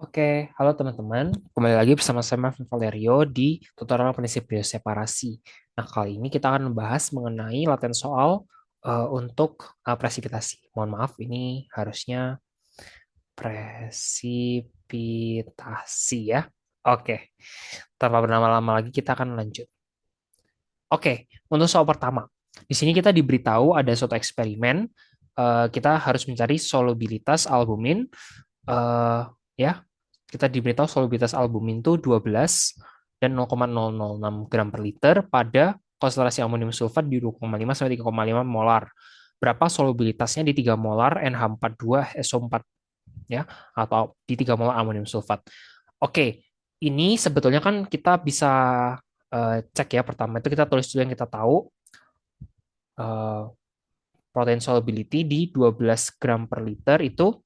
Oke, halo teman-teman. Kembali lagi bersama saya Marvin Valerio di tutorial prinsip bioseparasi. Nah, kali ini kita akan membahas mengenai latihan soal untuk presipitasi. Mohon maaf, ini harusnya presipitasi ya. Oke, tanpa berlama-lama lagi kita akan lanjut. Oke, untuk soal pertama. Di sini kita diberitahu ada suatu eksperimen. Kita harus mencari solubilitas albumin. eh, ya, kita diberitahu solubilitas albumin itu 12 dan 0,006 gram per liter pada konsentrasi amonium sulfat di 2,5 sampai 3,5 molar. Berapa solubilitasnya di 3 molar NH42SO4 ya, atau di 3 molar amonium sulfat. Oke, ini sebetulnya kan kita bisa cek ya. Pertama itu kita tulis dulu yang kita tahu. eh, Protein solubility di 12 gram per liter itu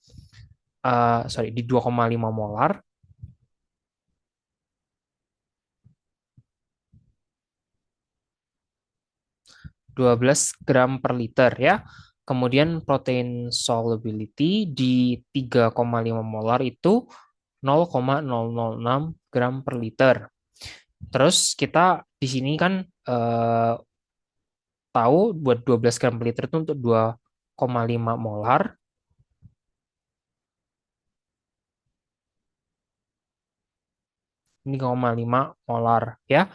sorry, di 2,5 molar 12 gram per liter ya. Kemudian protein solubility di 3,5 molar itu 0,006 gram per liter. Terus kita di sini kan eh, tahu buat 12 gram per liter itu untuk 2,5 molar. Ini 0,5 molar ya.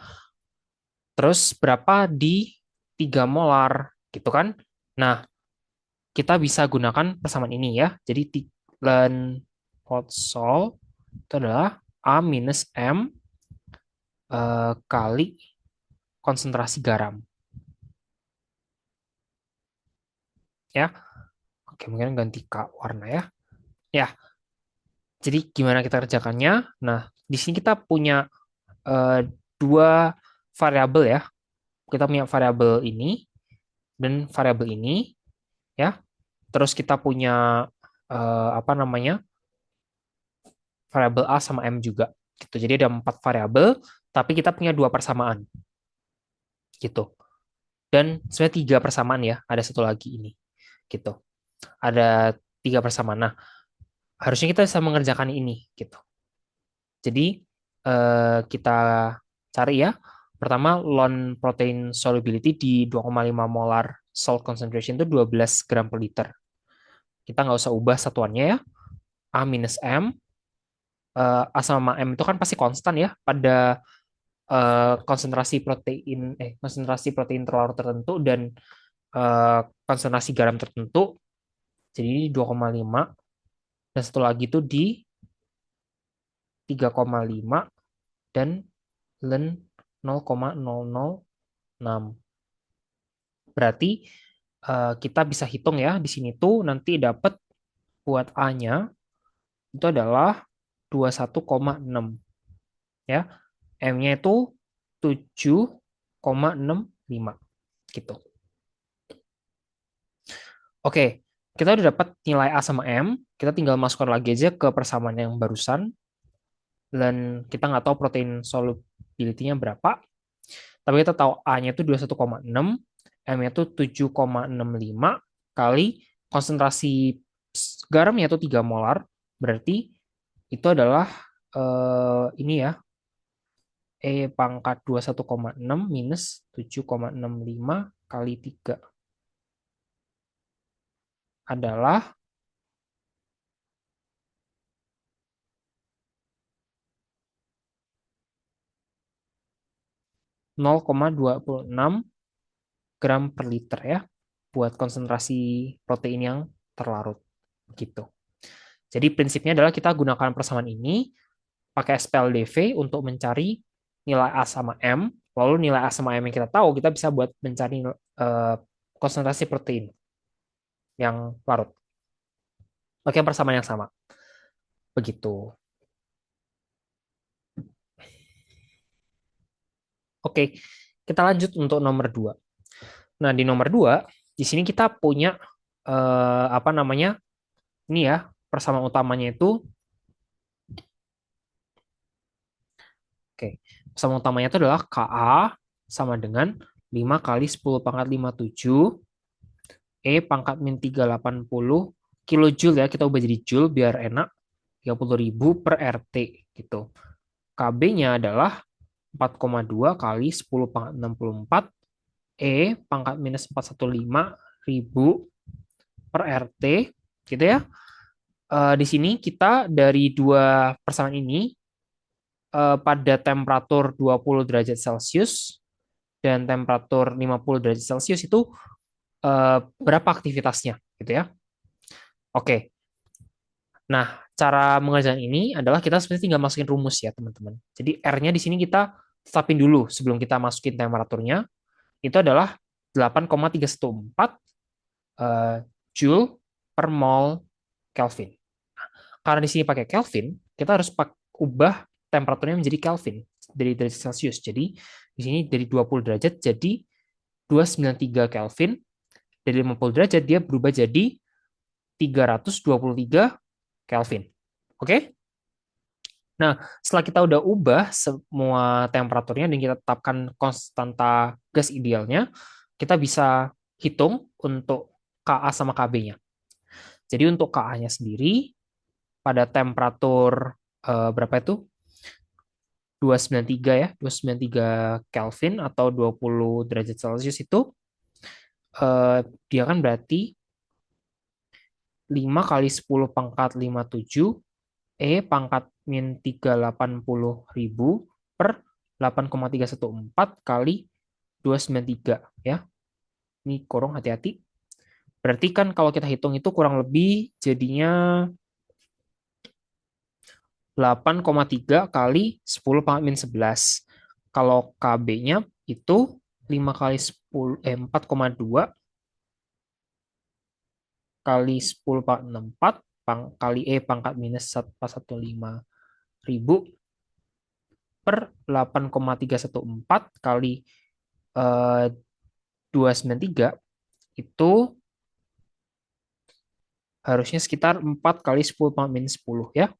Terus berapa di 3 molar gitu kan? Nah, kita bisa gunakan persamaan ini ya. Jadi ln hot sol itu adalah A minus M kali konsentrasi garam ya. Oke, mungkin ganti K warna ya. Ya, jadi gimana kita kerjakannya? Nah, di sini kita punya eh, dua variabel ya. Kita punya variabel ini dan variabel ini ya. Terus kita punya apa namanya? Variabel A sama M juga gitu. Jadi ada empat variabel, tapi kita punya dua persamaan gitu. Dan sebenarnya tiga persamaan ya. Ada satu lagi ini gitu. Ada tiga persamaan. Nah, harusnya kita bisa mengerjakan ini gitu. Jadi kita cari ya. Pertama, ln protein solubility di 2,5 molar salt concentration itu 12 gram per liter. Kita nggak usah ubah satuannya ya. A minus M. A sama M itu kan pasti konstan ya pada konsentrasi protein terlarut tertentu dan eh, konsentrasi garam tertentu. Jadi 2,5 dan satu lagi itu di 3,5 dan ln 0,006. Berarti kita bisa hitung ya di sini tuh nanti dapat buat A-nya itu adalah 21,6 ya. M-nya itu 7,65 gitu. Oke, kita udah dapat nilai A sama M. Kita tinggal masukkan lagi aja ke persamaan yang barusan. Dan kita nggak tahu protein solubility-nya berapa. Tapi kita tahu A-nya itu 21,6, M-nya itu 7,65 kali konsentrasi garamnya itu 3 molar. Berarti itu adalah ini ya, E pangkat 21,6 minus 7,65 kali 3 adalah 0,26 gram per liter ya buat konsentrasi protein yang terlarut gitu. Jadi prinsipnya adalah kita gunakan persamaan ini pakai SPLDV untuk mencari nilai A sama M. Lalu nilai A sama M yang kita tahu kita bisa buat mencari konsentrasi protein yang larut. Pakai persamaan yang sama. Begitu. Oke, kita lanjut untuk nomor 2. Nah, di nomor 2, di sini kita punya apa namanya? Ini ya, persamaan utamanya itu oke. Persamaan utamanya itu adalah Ka sama dengan 5 kali 10 pangkat 57 E pangkat min 380 kilojoule ya, kita ubah jadi joule biar enak. 30.000 per RT gitu. KB-nya adalah 4,2 kali 10 pangkat 64 pangkat minus 415 ribu per RT gitu ya. Di sini kita dari dua persamaan ini pada temperatur 20 derajat Celcius dan temperatur 50 derajat Celcius itu berapa aktivitasnya gitu ya. Oke. Nah, cara mengerjakan ini adalah kita sebenarnya tinggal masukin rumus ya, teman-teman. Jadi R-nya di sini kita tetapin dulu sebelum kita masukin temperaturnya. Itu adalah 8,314 Joule per mol Kelvin. Karena di sini pakai Kelvin, kita harus ubah temperaturnya menjadi Kelvin dari derajat Celcius. Jadi di sini dari 20 derajat jadi 293 Kelvin. Dari 50 derajat dia berubah jadi 323 Kelvin. Oke? Nah, setelah kita udah ubah semua temperaturnya dan kita tetapkan konstanta gas idealnya, kita bisa hitung untuk Ka sama Kb-nya. Jadi untuk Ka-nya sendiri pada temperatur berapa itu? 293 ya, 293 Kelvin atau 20 derajat Celcius itu dia kan berarti 5 kali 10 pangkat 57 pangkat min 380.000 per 8,314 kali 293 ya. Ini kurang hati-hati. Berarti kan kalau kita hitung itu kurang lebih jadinya 8,3 kali 10 pangkat min 11. Kalau KB-nya itu 5 kali 10 4,2 kali 10 pangkat 64 kali pangkat minus 415 ribu per 8,314 kali 293 itu harusnya sekitar 4 kali 10 pangkat minus 10 ya.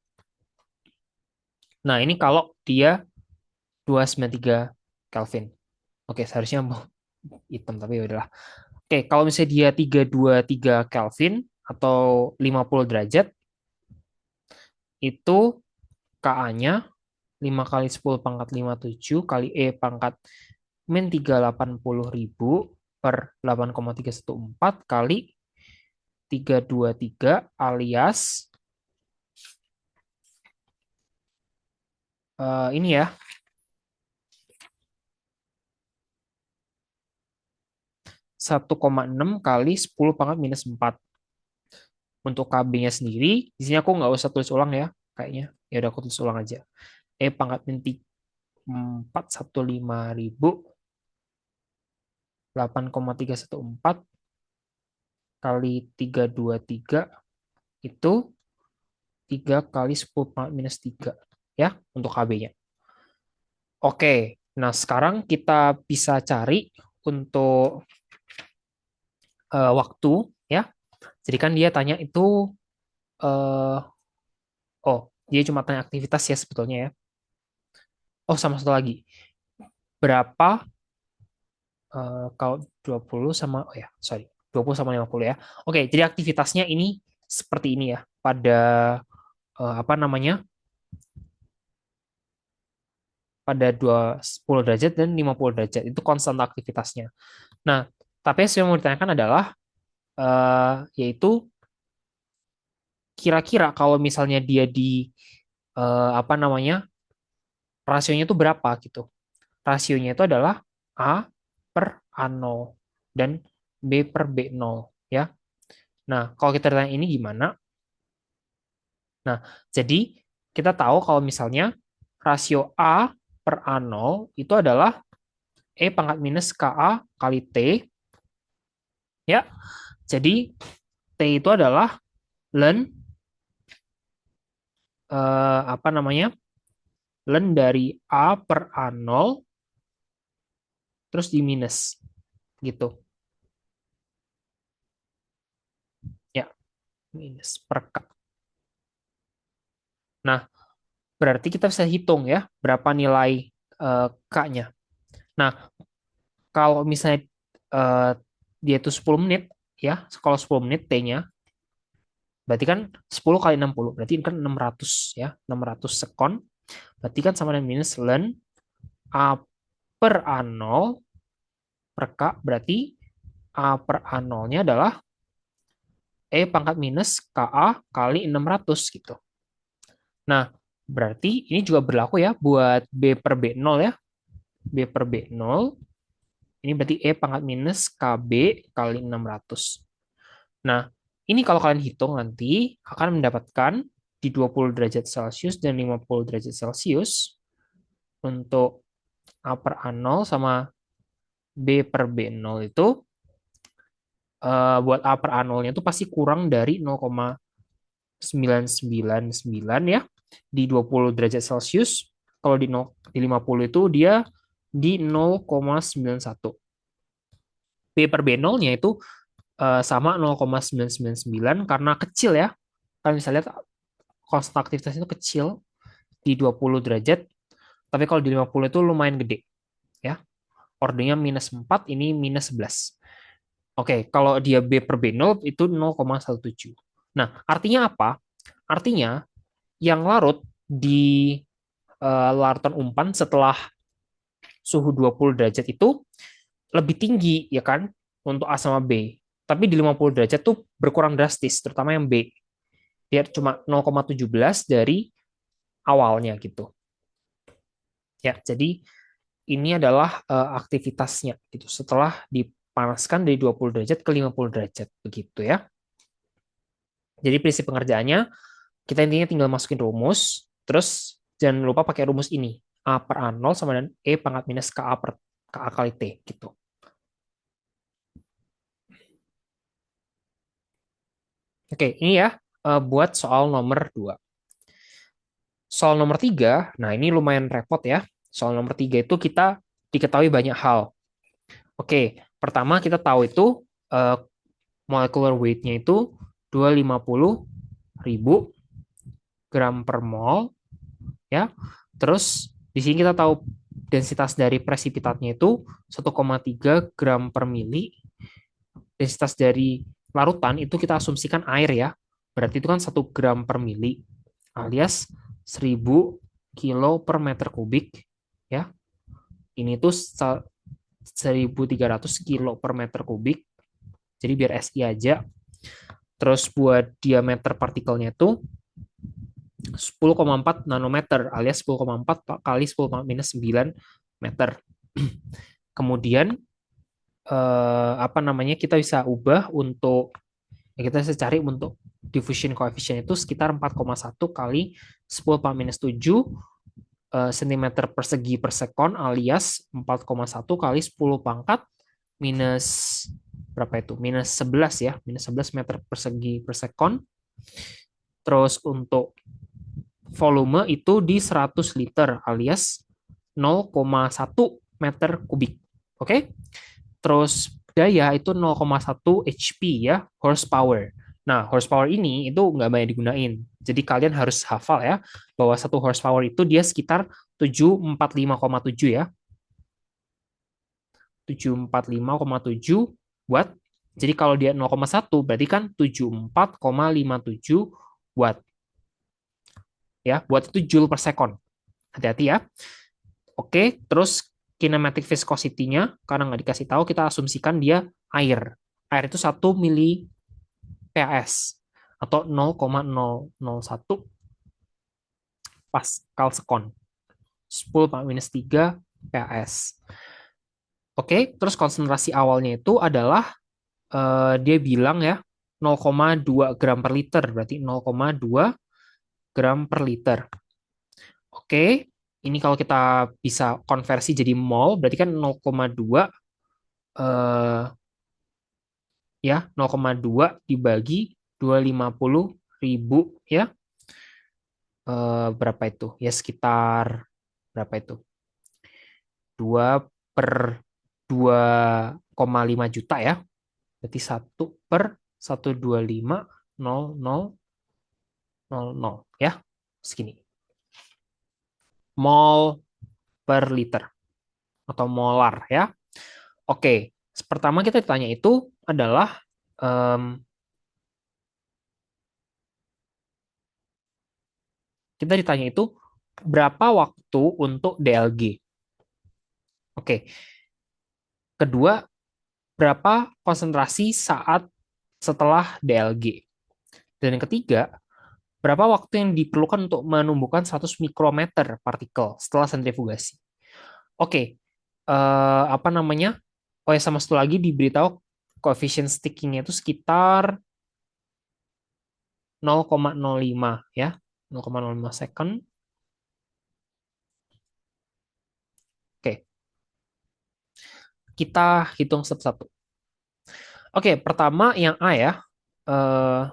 Nah, ini kalau dia 293 Kelvin. Oke, seharusnya hitam tapi ya udahlah. Oke, kalau misalnya dia 323 Kelvin atau 50 derajat itu Ka-nya 5 kali 10 pangkat 57 kali pangkat min 380.000 per 8,314 kali 323 alias ini ya 1,6 kali 10 pangkat minus 4. Untuk KB-nya sendiri, di sini aku nggak usah tulis ulang ya, kayaknya. Ya udah aku tulis ulang aja. Pangkat min 415.000 8,314 kali 323 itu 3 kali 10 pangkat minus 3 ya untuk KB-nya. Oke, nah sekarang kita bisa cari untuk waktu ya. Jadi kan dia tanya itu eh oh, dia cuma tanya aktivitas ya sebetulnya ya. Oh, sama satu lagi. Berapa kalau 20 sama oh ya, sorry. 20 sama 50 ya. Oke, jadi aktivitasnya ini seperti ini ya. Pada apa namanya? Pada 20 derajat dan 50 derajat. Itu konstan aktivitasnya. Nah, tapi yang mau ditanyakan adalah yaitu kira-kira kalau misalnya dia di apa namanya? Rasionya itu berapa gitu. Rasionya itu adalah A per A0 dan B per B0 ya. Nah, kalau kita tanya ini gimana? Nah, jadi kita tahu kalau misalnya rasio A per A0 itu adalah pangkat minus KA kali T ya. Jadi T itu adalah ln apa namanya? Ln dari A per A0 terus di minus gitu. Ya, minus per K. Nah, berarti kita bisa hitung ya berapa nilai K-nya. Nah, kalau misalnya dia itu 10 menit ya, kalau 10 menit T-nya Berarti kan 10 kali 60, berarti kan 600 ya, 600 sekon. Berarti kan sama dengan minus ln A per A0 per K, berarti A per A0-nya adalah E pangkat minus KA kali 600 gitu. Nah, berarti ini juga berlaku ya buat B per B0 ya. B per B0, ini berarti E pangkat minus KB kali 600. Nah, ini kalau kalian hitung nanti akan mendapatkan di 20 derajat Celcius dan 50 derajat Celcius untuk A per A0 sama B per B0 itu buat A per A0-nya itu pasti kurang dari 0,999 ya di 20 derajat Celcius. Kalau di 50 itu dia di 0,91. B per B0-nya itu sama 0,999 karena kecil ya. Kan misalnya konstan aktivitas itu kecil di 20 derajat, tapi kalau di 50 itu lumayan gede ya. Ordernya minus 4, ini minus 11. Oke, kalau dia B per B0 itu 0,17. Nah, artinya apa? Artinya yang larut di larutan umpan setelah suhu 20 derajat itu lebih tinggi ya kan untuk A sama B. Tapi di 50 derajat tuh berkurang drastis, terutama yang B. Dia cuma 0,17 dari awalnya gitu. Ya, jadi ini adalah aktivitasnya gitu setelah dipanaskan dari 20 derajat ke 50 derajat begitu ya. Jadi prinsip pengerjaannya kita intinya tinggal masukin rumus, terus jangan lupa pakai rumus ini. A per A0 sama dengan E pangkat minus KA per KA kali T gitu. Oke, ini ya buat soal nomor 2. Soal nomor 3, nah ini lumayan repot ya. Soal nomor 3 itu kita diketahui banyak hal. Oke, pertama kita tahu itu uh, molecular weight-nya itu 250.000 gram per mol ya. Terus di sini kita tahu densitas dari presipitatnya itu 1,3 gram per mili. Densitas dari larutan itu kita asumsikan air ya. Berarti itu kan 1 gram per mili alias 1000 kilo per meter kubik ya. Ini tuh 1.300 kilo per meter kubik. Jadi biar SI aja. Terus buat diameter partikelnya itu 10,4 nanometer alias 10,4 kali 10 minus 9 meter. Kemudian apa namanya kita bisa ubah untuk kita bisa cari untuk diffusion coefficient itu sekitar 4,1 kali 10 minus 7 cm persegi per sekon alias 4,1 kali 10 pangkat minus berapa itu? Minus 11 ya, minus 11 meter persegi per sekon. Terus untuk volume itu di 100 liter alias 0,1 meter kubik. Oke? Terus daya itu 0,1 HP ya, horsepower. Nah, horsepower ini itu nggak banyak digunain. Jadi kalian harus hafal ya, bahwa 1 horsepower itu dia sekitar 745,7 ya. 745,7 watt. Jadi kalau dia 0,1 berarti kan 74,57 watt. Ya, watt itu joule per second. Hati-hati ya. Oke, terus kinematic viscosity-nya karena nggak dikasih tahu kita asumsikan dia air. Air itu 1 mili PAS atau 0,001 Pascal sekon. 10 minus 3 PAS. Oke, terus konsentrasi awalnya itu adalah dia bilang ya 0,2 gram per liter, berarti 0,2 gram per liter. Oke, ini kalau kita bisa konversi jadi mol, berarti kan 0,2 eh, ya 0,2 dibagi 250.000 ya. Berapa itu? Ya sekitar berapa itu? 2/2,5 juta ya. Berarti 1/125.0000 ya. Segini. Mol per liter atau molar ya. Oke, pertama kita ditanya itu adalah um, kita ditanya itu berapa waktu untuk DLG. Oke, kedua, berapa konsentrasi saat setelah DLG. Dan yang ketiga, berapa waktu yang diperlukan untuk menumbuhkan 100 mikrometer partikel setelah sentrifugasi. Oke, apa namanya? Oh ya, sama satu lagi diberitahu koefisien stickingnya itu sekitar 0,05 ya, 0,05 second. Oke, kita hitung satu-satu. Oke, pertama yang A ya. Eh,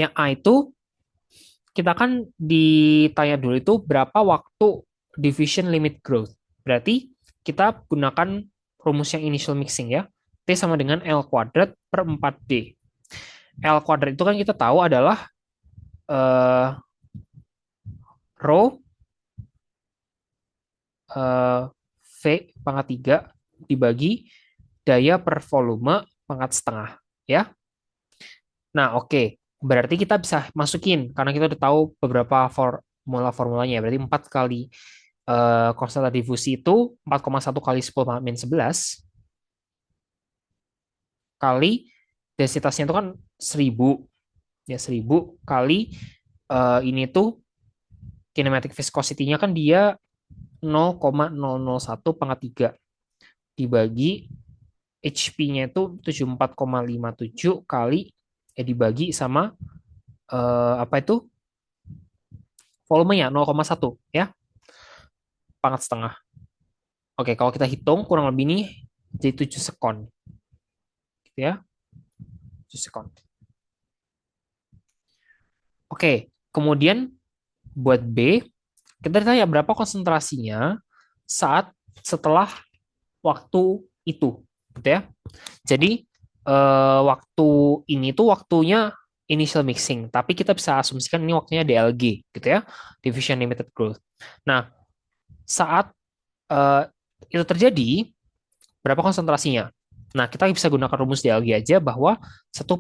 yang A itu kita kan ditanya dulu itu berapa waktu division limit growth. Berarti kita gunakan rumus yang initial mixing ya. T sama dengan L kuadrat per 4D. L kuadrat itu kan kita tahu adalah eh, rho eh, V pangkat 3 dibagi daya per volume pangkat setengah. Ya. Nah, oke. Berarti kita bisa masukin, karena kita udah tahu beberapa formulanya. Berarti 4 kali konstanta difusi itu 4,1 kali 10 pangkat min 11 kali densitasnya itu kan 1000 ya 1000 kali ini tuh kinematic viscosity-nya kan dia 0,001 pangkat 3 dibagi HP-nya itu 74,57 kali dibagi sama apa itu volumenya 0,1 ya pangkat setengah. Oke, kalau kita hitung kurang lebih nih jadi 7 sekon gitu ya. 7 sekon. Oke, kemudian buat B, kita ditanya berapa konsentrasinya saat setelah waktu itu, gitu ya. Jadi waktu ini tuh waktunya initial mixing, tapi kita bisa asumsikan ini waktunya DLG, gitu ya, division limited growth. Nah, saat eh, itu terjadi, berapa konsentrasinya? Nah, kita bisa gunakan rumus DLG aja bahwa 1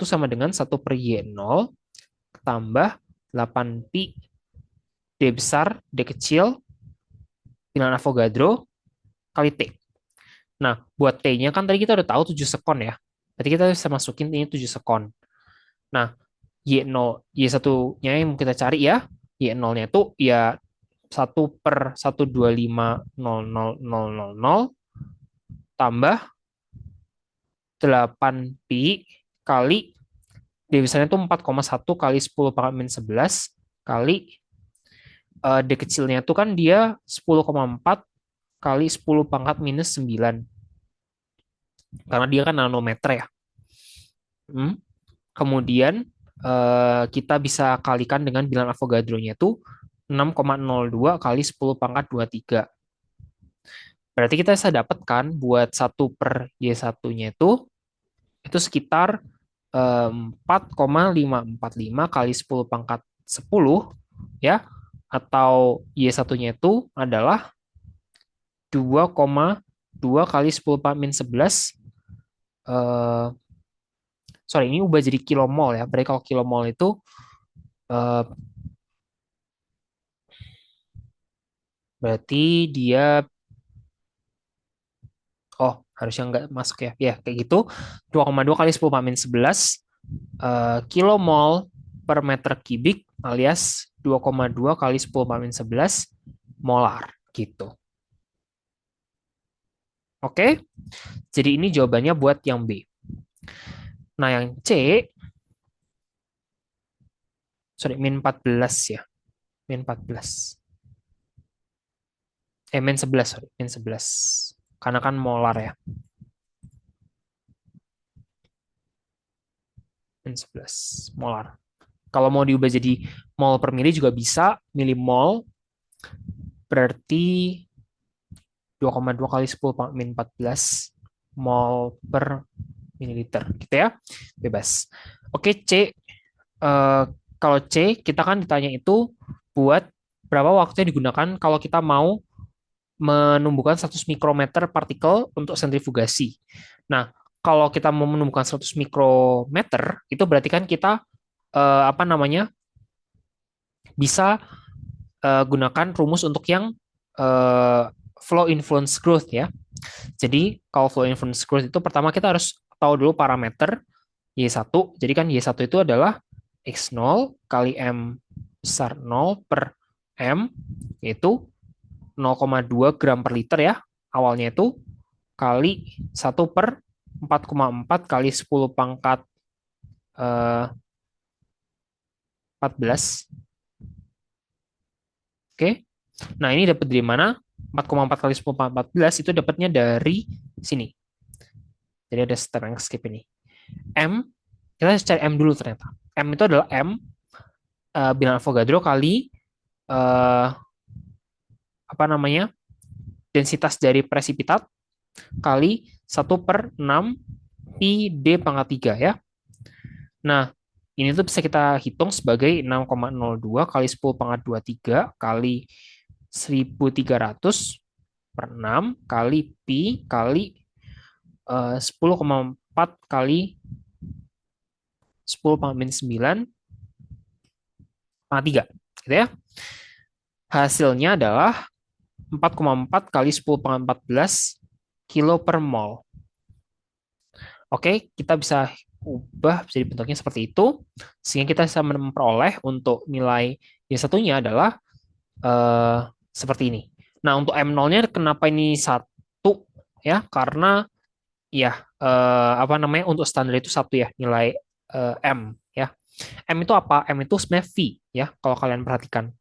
sama dengan 1/Y0 tambah 8pi D besar, D kecil, bilangan Avogadro kali T. Nah, buat T-nya kan tadi kita udah tahu 7 sekon ya. Berarti kita bisa masukin ini 7 sekon. Nah, Y0, Y1-nya yang kita cari ya, Y0-nya itu ya 1/1250000 tambah 8pi kali D besarnya itu 4,1 kali 10 pangkat min 11 kali D kecilnya itu kan dia 10,4 kali 10 pangkat minus 9. Karena dia kan nanometer ya. Kemudian kita bisa kalikan dengan bilangan Avogadro-nya itu 6,02 kali 10 pangkat 23. Berarti kita bisa dapatkan buat 1/Y1-nya itu sekitar 4,545 kali 10 pangkat 10 ya, atau Y1-nya itu adalah 2,2 kali 10 pangkat min 11 sorry ini ubah jadi kilomol ya. Berarti kalau kilomol itu eh, berarti dia harusnya nggak masuk ya. Ya, kayak gitu. 2,2 kali 10 pangkat min 11 kilomol per meter kubik alias 2,2 kali 10 pangkat min 11 molar gitu. Oke? Jadi ini jawabannya buat yang B. Nah, yang C sorry min 14 ya. Min 14. Min 11, sorry, min 11. Karena kan molar ya. Min 11 molar. Kalau mau diubah jadi mol per mili juga bisa, milimol berarti 2,2 kali 10 pangkat min 14 mol per mililiter gitu ya. Bebas. Oke, C. Kalau C, kita kan ditanya itu buat berapa waktu yang digunakan kalau kita mau menumbuhkan 100 mikrometer partikel untuk sentrifugasi. Nah, kalau kita mau menumbuhkan 100 mikrometer, itu berarti kan kita apa namanya, bisa gunakan rumus untuk yang eh, flow influence growth ya. Jadi kalau flow influence growth itu pertama kita harus tahu dulu parameter Y1. Jadi kan Y1 itu adalah X0 kali M besar 0 per M, yaitu 0,2 gram per liter ya. Awalnya itu kali 1/4,4 kali 10 pangkat 14. Oke. Nah, ini dapat dari mana? 4,4 kali 10 pangkat 14 itu dapatnya dari sini. Jadi ada step yang skip ini. M, kita harus cari M dulu ternyata. M itu adalah M bilangan Avogadro kali eh, apa namanya, densitas dari presipitat kali 1/6 pi d pangkat 3 ya. Nah, ini tuh bisa kita hitung sebagai 6,02 kali 10 pangkat 23 kali 1300 per 6 kali pi kali 10,4 kali 10 pangkat min 9 pangkat 3 gitu ya. Hasilnya adalah 4,4 kali 10 pangkat 14 kilo per mol. Oke, kita bisa ubah jadi bentuknya seperti itu, sehingga kita bisa memperoleh untuk nilai y satunya adalah eh, seperti ini. Nah, untuk M0-nya kenapa ini 1 ya? Karena ya apa namanya, untuk standar itu 1 ya, nilai M ya. M itu apa? M itu sebenarnya V ya, kalau kalian perhatikan.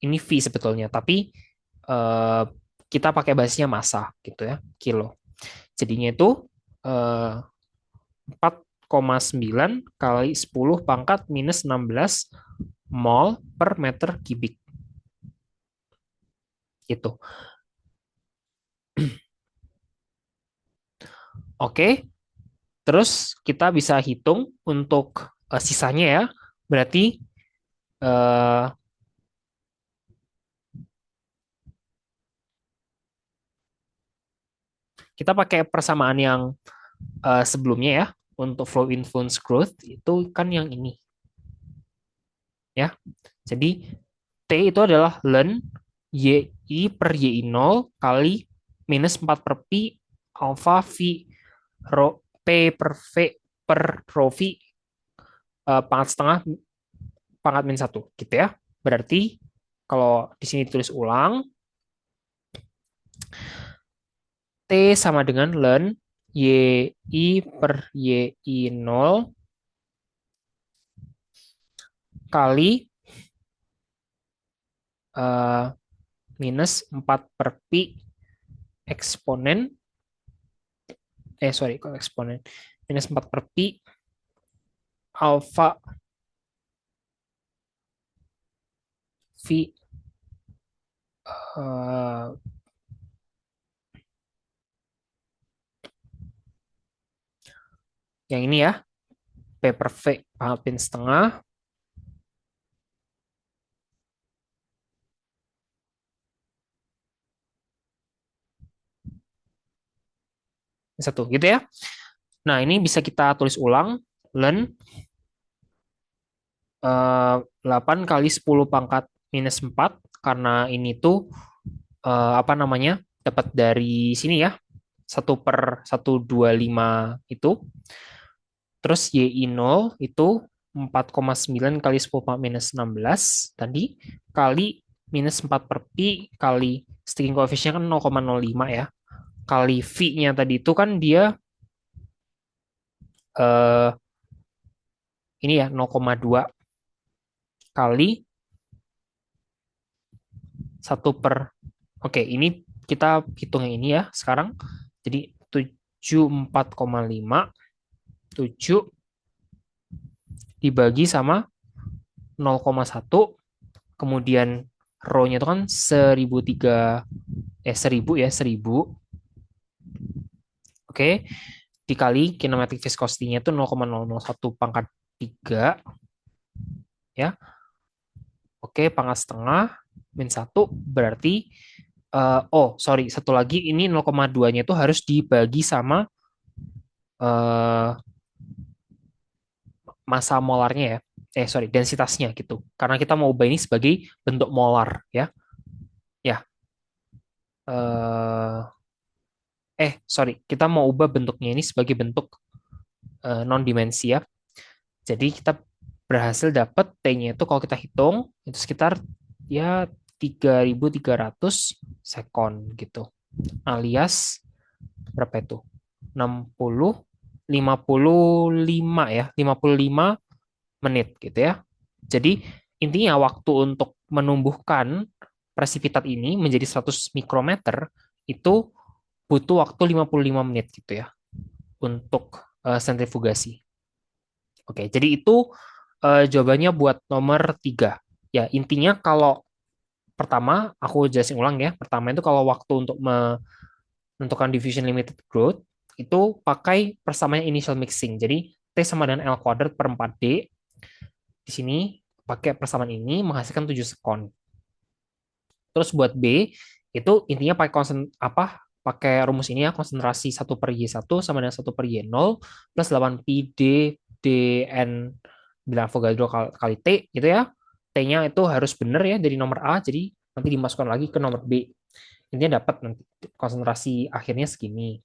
Ini V sebetulnya, tapi eh, kita pakai basisnya massa gitu ya, kilo. Jadinya itu eh, 4,9 kali 10 pangkat minus 16 mol per meter kubik. Gitu. Oke, terus kita bisa hitung untuk sisanya ya. Berarti eh, kita pakai persamaan yang sebelumnya ya. Untuk flow influence growth itu kan yang ini ya. Jadi T itu adalah ln YI per YI0 kali minus 4 per Pi alpha V rho P per V per rho V pangkat setengah pangkat min 1 gitu ya. Berarti kalau di sini ditulis ulang, T sama dengan ln YI per YI0 kali uh, minus 4 per Pi eksponen, sorry, kok eksponen, minus 4 per Pi alpha V uh, yang ini ya, P per V pangkat min setengah satu gitu ya. Nah, ini bisa kita tulis ulang, ln 8 kali 10 pangkat minus 4 karena ini tuh apa namanya, dapat dari sini ya, 1/125 itu. Terus YI0 itu 4,9 kali 10 pangkat minus 16 tadi kali minus 4 per Pi kali sticking coefficient kan 0,05 ya. Kali V-nya tadi itu kan dia eh, ini ya 0,2 kali 1 per. Oke, ini kita hitung yang ini ya sekarang. Jadi 74,5 7 dibagi sama 0,1, kemudian rho-nya itu kan 1003 1000 ya, 1000. Oke, dikali kinematic viscosity-nya itu 0,001 pangkat 3 ya. Oke, pangkat setengah min 1 berarti oh, sorry, satu lagi ini 0,2-nya itu harus dibagi sama eh, massa molarnya ya. sorry, densitasnya gitu. Karena kita mau ubah ini sebagai bentuk molar ya. Ya, eh sorry, kita mau ubah bentuknya ini sebagai bentuk non dimensi ya. Jadi kita berhasil dapat T-nya itu kalau kita hitung itu sekitar ya 3.300 sekon gitu. Alias berapa itu? 60 55 ya, 55 menit gitu ya. Jadi intinya waktu untuk menumbuhkan presipitat ini menjadi 100 mikrometer itu butuh waktu 55 menit gitu ya untuk sentrifugasi. Oke, jadi itu jawabannya buat nomor 3. Ya, intinya kalau pertama, aku jelasin ulang ya. Pertama itu kalau waktu untuk menentukan diffusion limited growth, itu pakai persamaan initial mixing. Jadi, T sama dengan L kuadrat per 4D. Di sini pakai persamaan ini menghasilkan 7 sekon. Terus buat B, itu intinya pakai pakai rumus ini ya, konsentrasi 1/Y1 sama dengan 1/Y0 plus 8 pi D dn bilang Avogadro kali T gitu ya. T-nya itu harus benar ya dari nomor A, jadi nanti dimasukkan lagi ke nomor B. Intinya dapat nanti konsentrasi akhirnya segini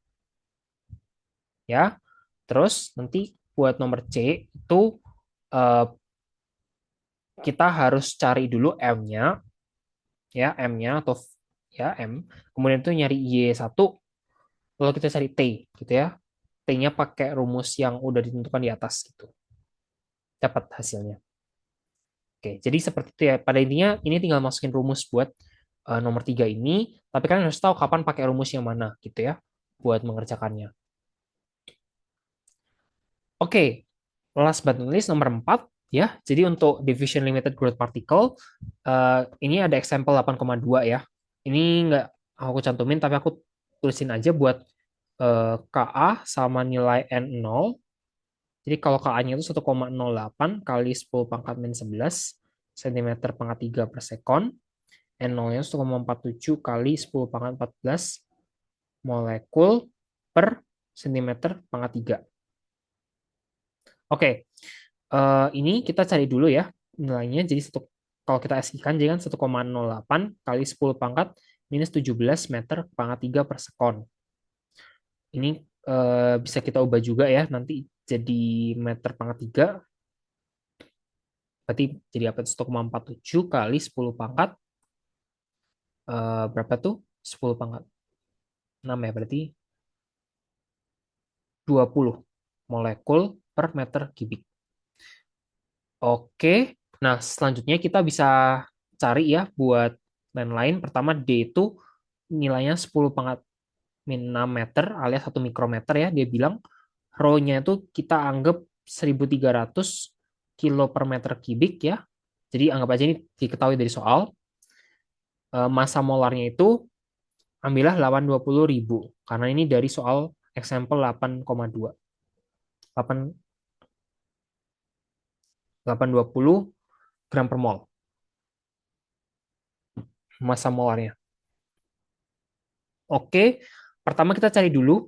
ya. Terus nanti buat nomor C itu eh, kita harus cari dulu M-nya ya, M-nya atau ya M. Kemudian itu nyari Y1, lalu kita cari T gitu ya. T-nya pakai rumus yang udah ditentukan di atas gitu. Dapat hasilnya. Oke, jadi seperti itu ya. Pada intinya ini tinggal masukin rumus buat nomor 3 ini, tapi kalian harus tahu kapan pakai rumus yang mana gitu ya buat mengerjakannya. Oke, last but not least nomor 4 ya. Jadi untuk diffusion limited growth particle ini ada example 8,2 ya. Ini nggak aku cantumin tapi aku tulisin aja buat Ka sama nilai N0. Jadi kalau Ka-nya itu 1,08 kali 10 pangkat min 11 cm pangkat 3 per sekon. N0-nya 1,47 kali 10 pangkat 14 molekul per cm pangkat 3. Oke, ini kita cari dulu ya nilainya. Jadi kalau kita SI-kan jadi kan 1,08 kali 10 pangkat minus 17 meter pangkat 3 per sekon. Ini bisa kita ubah juga ya nanti jadi meter pangkat 3. Berarti jadi apa? 1,47 kali 10 pangkat berapa tuh? 10 pangkat 6 ya berarti 20 molekul per meter kubik. Oke. Nah, selanjutnya kita bisa cari ya buat lain-lain. Pertama D itu nilainya 10 pangkat min 6 meter alias 1 mikrometer ya. Dia bilang rho-nya itu kita anggap 1.300 kilo per meter kubik ya. Jadi anggap aja ini diketahui dari soal. Massa molarnya itu ambillah 820.000 karena ini dari soal example 8,2. 820 gram per mol massa molarnya. Oke, pertama kita cari dulu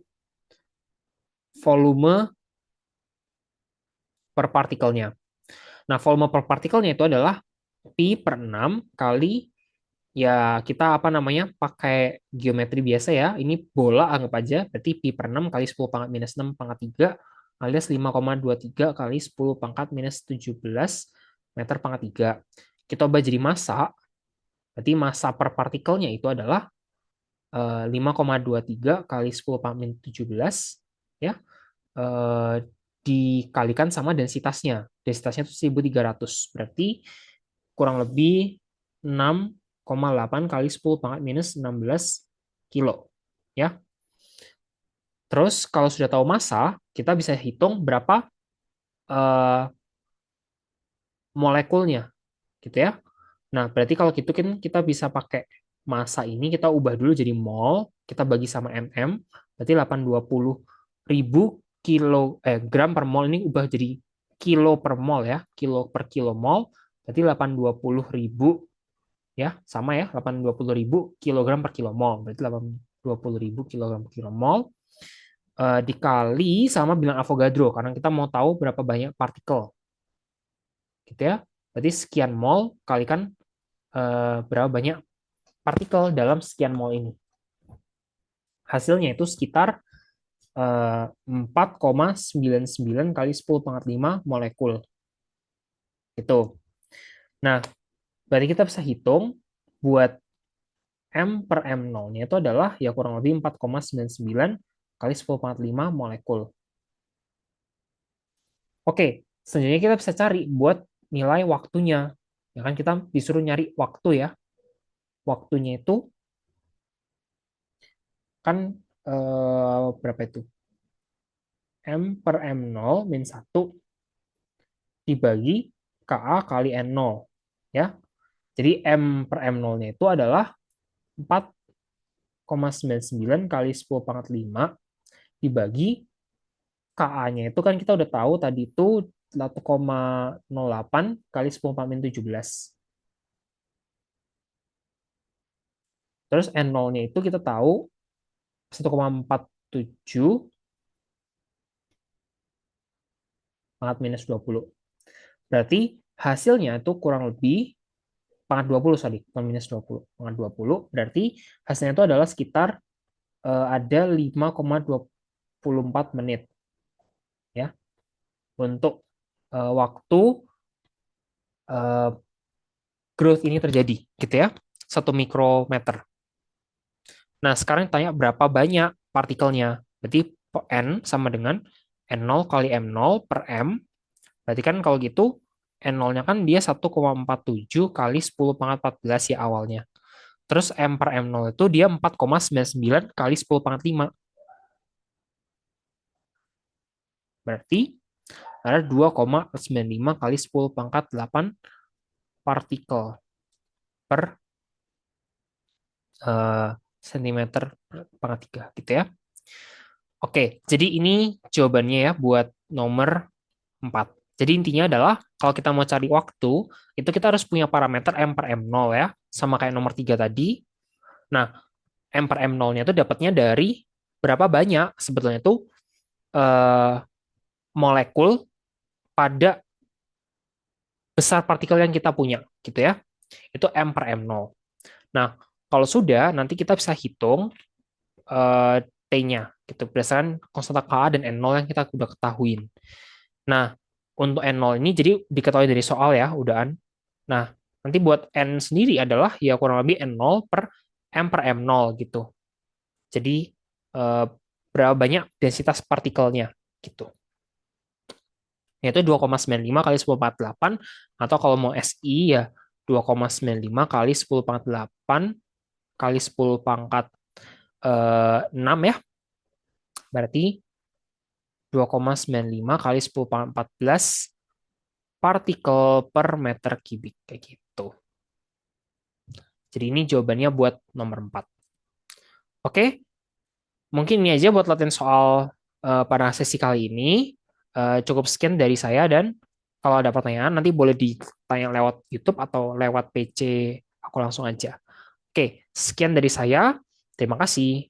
volume per partikelnya. Nah, volume per partikelnya itu adalah pi per 6 kali ya kita apa namanya pakai geometri biasa ya. Ini bola anggap aja berarti pi per 6 kali 10 pangkat minus 6 pangkat 3 alias 5,23 kali 10 pangkat minus 17 meter pangkat 3. Kita ubah jadi massa, berarti massa per partikelnya itu adalah 5,23 kali 10 pangkat minus 17 ya eh, dikalikan sama densitasnya. Densitasnya itu 1.300. Berarti kurang lebih 6,8 kali 10 pangkat minus 16 kilo. Ya. Terus kalau sudah tahu massa, kita bisa hitung berapa eh, molekulnya, gitu ya. Nah, berarti kalau gitu kan kita bisa pakai massa ini, kita ubah dulu jadi mol, kita bagi sama mm, berarti 820.000 gram per mol ini ubah jadi kilo per mol ya, kilo per kilo mol, berarti 820.000 ya, sama ya, 820.000 kilogram per kilo mol, berarti 820.000 kilogram per kilo mol dikali sama bilangan Avogadro, karena kita mau tahu berapa banyak partikel. gitu ya. Berarti sekian mol kalikan berapa banyak partikel dalam sekian mol ini. Hasilnya itu sekitar 4,99 kali 10 pangkat 5 molekul. Gitu. Nah, berarti kita bisa hitung buat M per M0-nya itu adalah ya kurang lebih 4,99 kali 10 pangkat 5 molekul. Oke, selanjutnya kita bisa cari buat nilai waktunya. Ya kan kita disuruh nyari waktu ya. Waktunya itu kan berapa itu? M per M0 min 1 dibagi KA kali N0. Ya. Jadi M per M0-nya itu adalah 4,99 kali 10 pangkat 5 dibagi KA-nya itu kan kita udah tahu tadi itu 1,08 kali 10 pangkat min 17. Terus N0-nya itu kita tahu 1,47 pangkat minus 20. Berarti hasilnya itu kurang lebih pangkat 20, sorry, bukan minus 20. Pangkat 20, berarti hasilnya itu adalah sekitar ada 5,24 menit ya untuk waktu uh, growth ini terjadi gitu ya. 1 mikrometer. Nah, sekarang tanya berapa banyak partikelnya. Berarti N sama dengan N0 kali M0 per M. Berarti kan kalau gitu N0-nya kan dia 1,47 kali 10 pangkat 14 ya awalnya. Terus M per M0 itu dia 4,99 kali 10 pangkat 5. Berarti ada 2,95 kali 10 pangkat 8 partikel per sentimeter per pangkat 3 gitu ya. Oke, jadi ini jawabannya ya buat nomor 4. Jadi intinya adalah kalau kita mau cari waktu, itu kita harus punya parameter M per M0 ya, sama kayak nomor 3 tadi. Nah, M per M0-nya itu dapatnya dari berapa banyak sebetulnya itu eh, molekul pada besar partikel yang kita punya, gitu ya. Itu M per M0. Nah, kalau sudah, nanti kita bisa hitung T-nya, gitu, berdasarkan konstanta Ka dan N0 yang kita udah ketahuin. Nah, untuk N0 ini jadi diketahui dari soal ya, udahan. Nah, nanti buat N sendiri adalah ya kurang lebih N0 per M0 gitu. Jadi berapa banyak densitas partikelnya gitu. Yaitu 2,95 kali 10 pangkat 8 atau kalau mau SI ya 2,95 kali 10 pangkat 8 kali 10 pangkat 6 ya. Berarti 2,95 kali 10 pangkat 14 partikel per meter kubik kayak gitu. Jadi ini jawabannya buat nomor 4. Oke, mungkin ini aja buat latihan soal pada sesi kali ini. Cukup sekian dari saya dan kalau ada pertanyaan nanti boleh ditanya lewat YouTube atau lewat PC aku langsung aja. Oke, sekian dari saya. Terima kasih.